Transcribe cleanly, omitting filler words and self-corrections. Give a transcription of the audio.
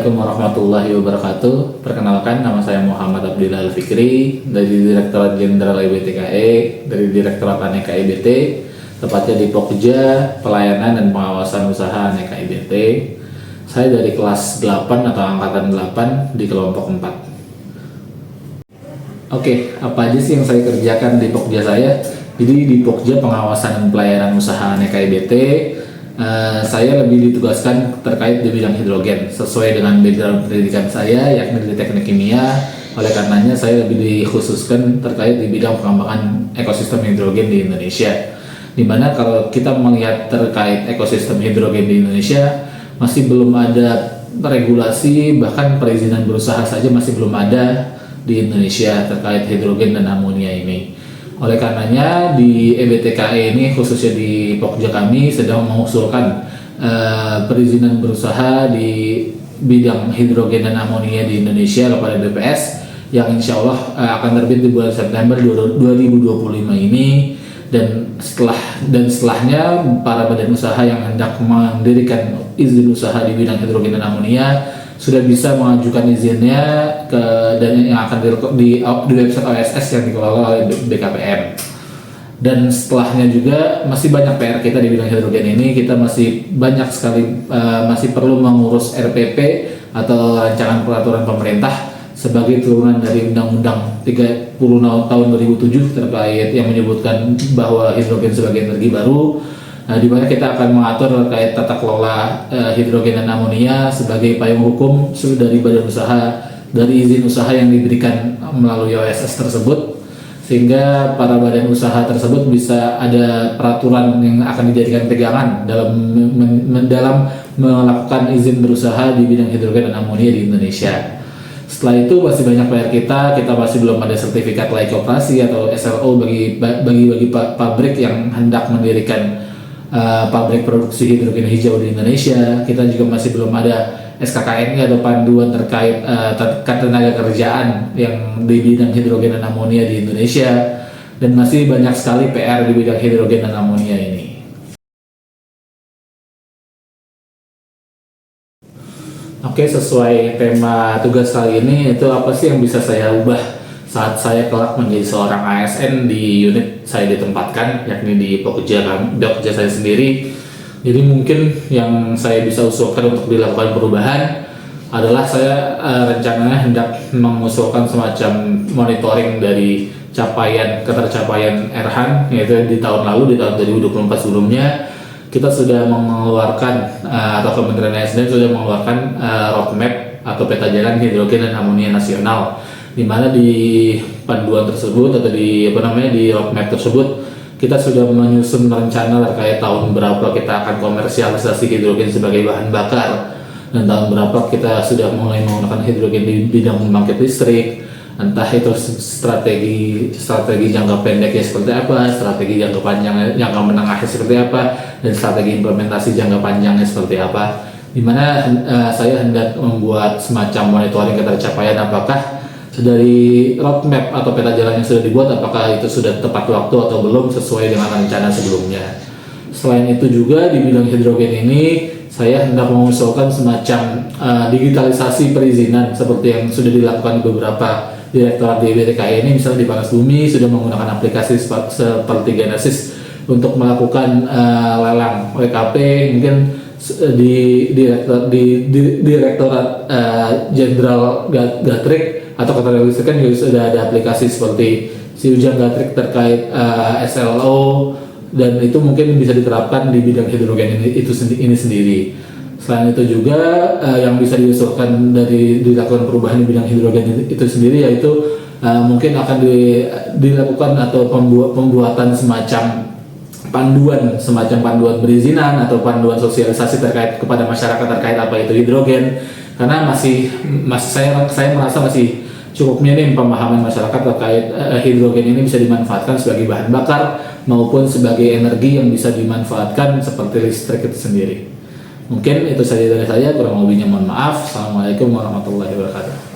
Assalamualaikum warahmatullahi wabarakatuh. Perkenalkan, nama saya Muhammad Abdillah Al-Fikri dari Direktorat Jenderal IBTKE, dari Direktorat Aneka IBT, tepatnya di Pokja Pelayanan dan Pengawasan Usaha Aneka IBT. Saya dari kelas 8 atau angkatan 8 di kelompok 4. Oke, apa aja sih yang saya kerjakan di Pokja saya? Jadi di Pokja Pengawasan dan Pelayanan Usaha Aneka IBT, saya lebih ditugaskan terkait di bidang hidrogen sesuai dengan background pendidikan saya, yakni di teknik kimia. Oleh karenanya saya lebih dikhususkan terkait di bidang pengembangan ekosistem hidrogen di Indonesia, dimana kalau kita melihat terkait ekosistem hidrogen di Indonesia masih belum ada regulasi, bahkan perizinan berusaha saja masih belum ada di Indonesia terkait hidrogen dan amonia ini. Oleh karenanya di EBTKE ini, khususnya di Pokja kami sedang mengusulkan perizinan berusaha di bidang hidrogen dan amonia di Indonesia kepada BPS yang insya Allah akan terbit di bulan September 2025 ini, dan setelahnya para badan usaha yang hendak mendirikan izin usaha di bidang hidrogen dan amonia sudah bisa mengajukan izinnya dan yang akan di website OSS yang dikelola oleh BKPM. Dan setelahnya juga masih banyak PR kita di bidang hidrogen ini. Kita masih banyak sekali masih perlu mengurus RPP atau rancangan peraturan pemerintah sebagai turunan dari Undang-Undang 30 tahun 2007 terkait yang menyebutkan bahwa hidrogen sebagai energi baru. Di mana kita akan mengatur terkait tata kelola hidrogen dan amonia sebagai payung hukum dari badan usaha, dari izin usaha yang diberikan melalui OSS tersebut, sehingga para badan usaha tersebut bisa ada peraturan yang akan dijadikan pegangan dalam melakukan izin berusaha di bidang hidrogen dan amonia di Indonesia. Setelah itu masih banyak PR kita masih belum ada sertifikat layak operasi atau SLO bagi pabrik yang hendak mendirikan pabrik produksi hidrogen hijau di Indonesia. Kita juga masih belum ada SKKN atau panduan terkait tenaga kerjaan yang di bidang hidrogen dan amonia di Indonesia, dan masih banyak sekali PR di bidang hidrogen dan amonia ini. Oke, sesuai tema tugas kali ini, itu apa sih yang bisa saya ubah saat saya kelak menjadi seorang ASN di unit saya ditempatkan, yakni di Pokja saya sendiri. Jadi mungkin yang saya bisa usulkan untuk dilakukan perubahan adalah saya rencananya hendak mengusulkan semacam monitoring dari ketercapaian Erhan, yaitu di tahun lalu, di tahun 2024 sebelumnya kita sudah mengeluarkan atau Kementerian ASN sudah mengeluarkan roadmap atau peta jalan hidrogen dan amonia nasional, di mana di panduan tersebut atau di roadmap tersebut kita sudah menyusun rencana terkait tahun berapa kita akan komersialisasi hidrogen sebagai bahan bakar, dan tahun berapa kita sudah mulai menggunakan hidrogen di bidang pembangkit listrik, entah itu strategi jangka pendeknya seperti apa, strategi jangka panjang, jangka menengahnya seperti apa, dan strategi implementasi jangka panjangnya seperti apa. Dimana saya hendak membuat semacam monitoring ketercapaian apakah dari roadmap atau peta jalan yang sudah dibuat, apakah itu sudah tepat waktu atau belum sesuai dengan rencana sebelumnya. Selain itu juga di bidang hidrogen ini saya hendak mengusulkan semacam digitalisasi perizinan seperti yang sudah dilakukan beberapa direktorat di IBTKE ini. Misalnya di Panas Bumi sudah menggunakan aplikasi seperti Genesis untuk melakukan lelang WKP. Mungkin di Direktorat Jenderal Gatrik atau Ketenagalistrikan juga sudah ada aplikasi seperti si Ujang Gatrik terkait SLO, dan itu mungkin bisa diterapkan di bidang hidrogen ini sendiri. Selain itu juga yang bisa diusulkan dari dilakukan perubahan di bidang hidrogen itu sendiri, yaitu mungkin akan dilakukan atau pembuatan semacam panduan perizinan atau panduan sosialisasi terkait kepada masyarakat terkait apa itu hidrogen, karena saya merasa masih cukup minim pemahaman masyarakat terkait hidrogen ini bisa dimanfaatkan sebagai bahan bakar maupun sebagai energi yang bisa dimanfaatkan seperti listrik itu sendiri. Mungkin itu saja dari saya, kurang lebihnya mohon maaf. Assalamualaikum warahmatullahi wabarakatuh.